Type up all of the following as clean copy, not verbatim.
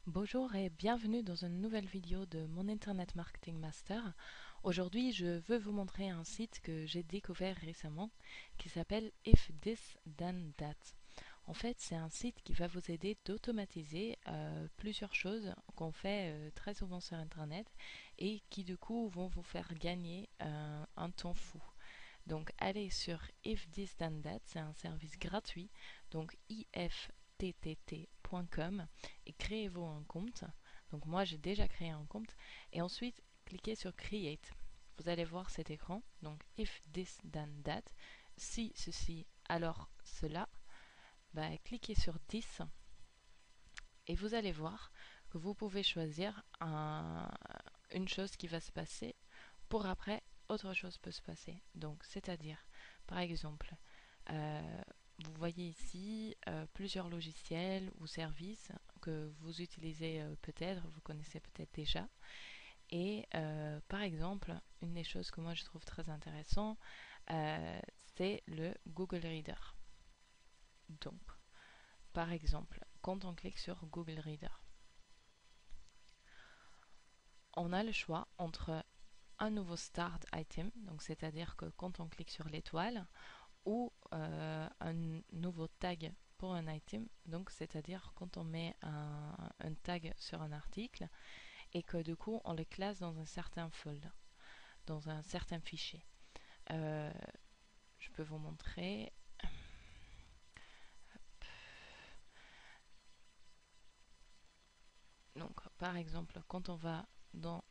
Bonjour et bienvenue dans une nouvelle vidéo de mon Internet Marketing Master. Aujourd'hui, je veux vous montrer un site que j'ai découvert récemment qui s'appelle If This Then That. En fait, c'est un site qui va vous aider d'automatiser plusieurs choses qu'on fait très souvent sur Internet et qui du coup vont vous faire gagner un temps fou. Donc allez sur If This Then That, c'est un service gratuit, donc ifttt.com et créez-vous un compte. Donc moi j'ai déjà créé un compte et ensuite cliquez sur Create. Vous allez voir cet écran, donc If This Then That, si ceci alors cela, cliquez sur 10 et vous allez voir que vous pouvez choisir une chose qui va se passer pour après autre chose peut se passer. Donc, c'est-à-dire, par exemple, euh, vous voyez ici plusieurs logiciels ou services que vous utilisez peut-être, vous connaissez peut-être déjà. Et par exemple, une des choses que moi je trouve très intéressant, c'est le Google Reader. Donc, par exemple, quand on clique sur Google Reader, on a le choix entre un nouveau start item, donc c'est-à-dire que quand on clique sur l'étoile, ou un nouveau tag pour un item, donc c'est-à-dire quand on met un tag sur un article et que du coup on le classe dans un certain folder, dans un certain fichier. Euh, je peux vous montrer. Donc par exemple, quand on va dans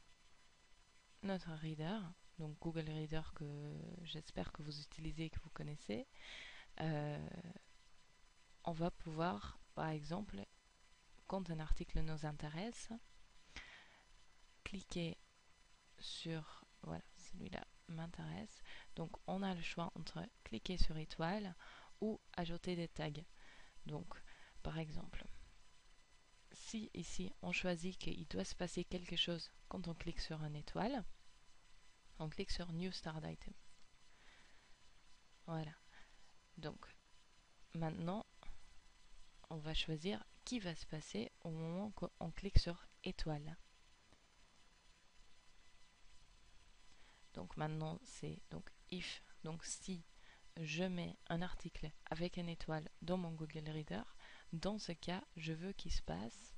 notre reader, donc Google Reader que j'espère que vous utilisez et que vous connaissez, euh, on va pouvoir, par exemple, quand un article nous intéresse, cliquer sur, voilà, celui-là m'intéresse. Donc on a le choix entre cliquer sur étoile ou ajouter des tags. Donc par exemple, si ici on choisit qu'il doit se passer quelque chose quand on clique sur une étoile, on clique sur New Start Item. Voilà. Donc maintenant, on va choisir qui va se passer au moment qu'on clique sur étoile. Donc maintenant, c'est donc if, donc si je mets un article avec une étoile dans mon Google Reader, dans ce cas, je veux qu'il se passe.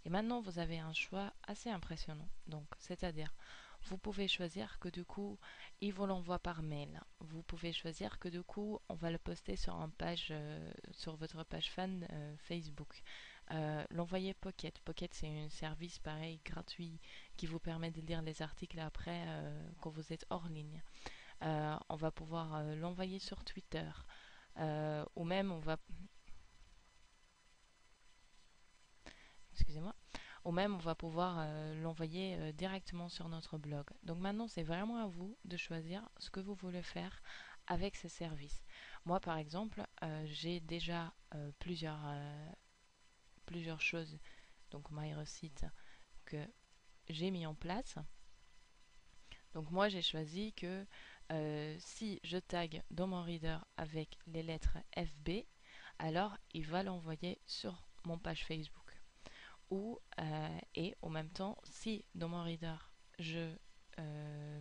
Et maintenant, vous avez un choix assez impressionnant. Donc, c'est-à-dire, vous pouvez choisir que du coup, il vous l'envoie par mail. Vous pouvez choisir que du coup, on va le poster sur une page, sur votre page fan Facebook. L'envoyer Pocket. Pocket, c'est un service pareil, gratuit, qui vous permet de lire les articles après quand vous êtes hors ligne. On va pouvoir l'envoyer sur Twitter. Ou même, on va... Excusez-moi. Ou même, on va pouvoir l'envoyer directement sur notre blog. Donc maintenant, c'est vraiment à vous de choisir ce que vous voulez faire avec ce service. Moi, par exemple, j'ai déjà plusieurs choses, donc MyReceipt, que j'ai mis en place. Donc moi, j'ai choisi que si je tag dans mon reader avec les lettres FB, alors il va l'envoyer sur mon page Facebook. Et en même temps, si dans mon reader je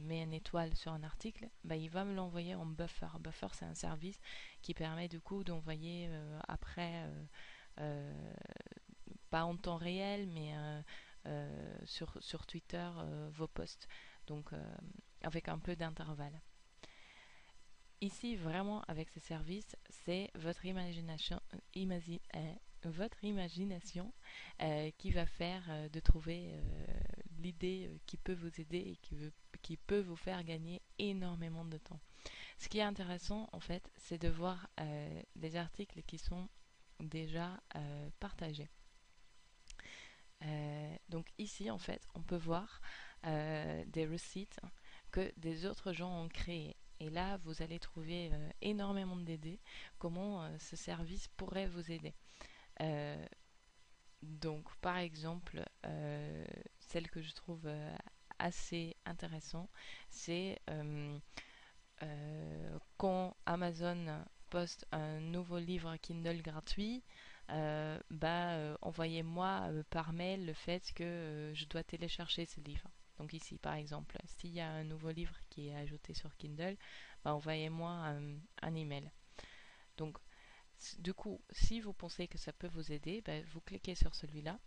mets une étoile sur un article, il va me l'envoyer en buffer. Buffer, c'est un service qui permet du coup d'envoyer après, pas en temps réel, mais sur Twitter vos posts. Donc avec un peu d'intervalle. Ici, vraiment, avec ce service, c'est votre imagination, votre imagination qui va faire de trouver l'idée qui peut vous aider et qui peut vous faire gagner énormément de temps. Ce qui est intéressant, en fait, c'est de voir les articles qui sont déjà partagés. Donc ici, en fait, on peut voir des receipts que des autres gens ont créés. Et là, vous allez trouver énormément d'idées comment ce service pourrait vous aider. Euh, donc, par exemple, celle que je trouve assez intéressante, c'est quand Amazon poste un nouveau livre Kindle gratuit, envoyez-moi par mail le fait que je dois télécharger ce livre. Donc ici, par exemple, s'il y a un nouveau livre qui est ajouté sur Kindle, bah, envoyez-moi un email. Donc, du coup, si vous pensez que ça peut vous aider, bah, vous cliquez sur celui-là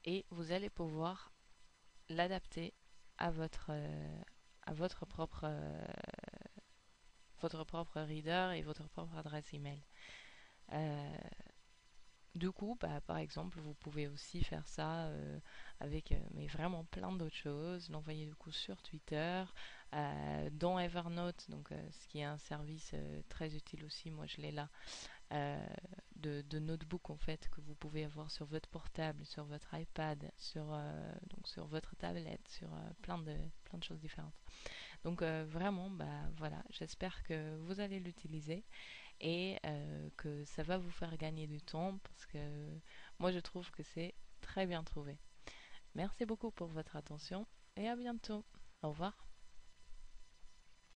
et vous allez pouvoir l'adapter à votre propre reader et votre propre adresse email. Euh, Du coup, bah, par exemple, vous pouvez aussi faire ça avec mais vraiment plein d'autres choses. L'envoyer du coup sur Twitter, dans Evernote, donc ce qui est un service très utile aussi. Moi, je l'ai là, euh, de notebook en fait que vous pouvez avoir sur votre portable, sur votre iPad, donc sur votre tablette, sur plein de choses différentes. Donc vraiment, bah voilà, j'espère que vous allez l'utiliser et que ça va vous faire gagner du temps parce que moi je trouve que c'est très bien trouvé. Merci beaucoup pour votre attention et à bientôt. Au revoir.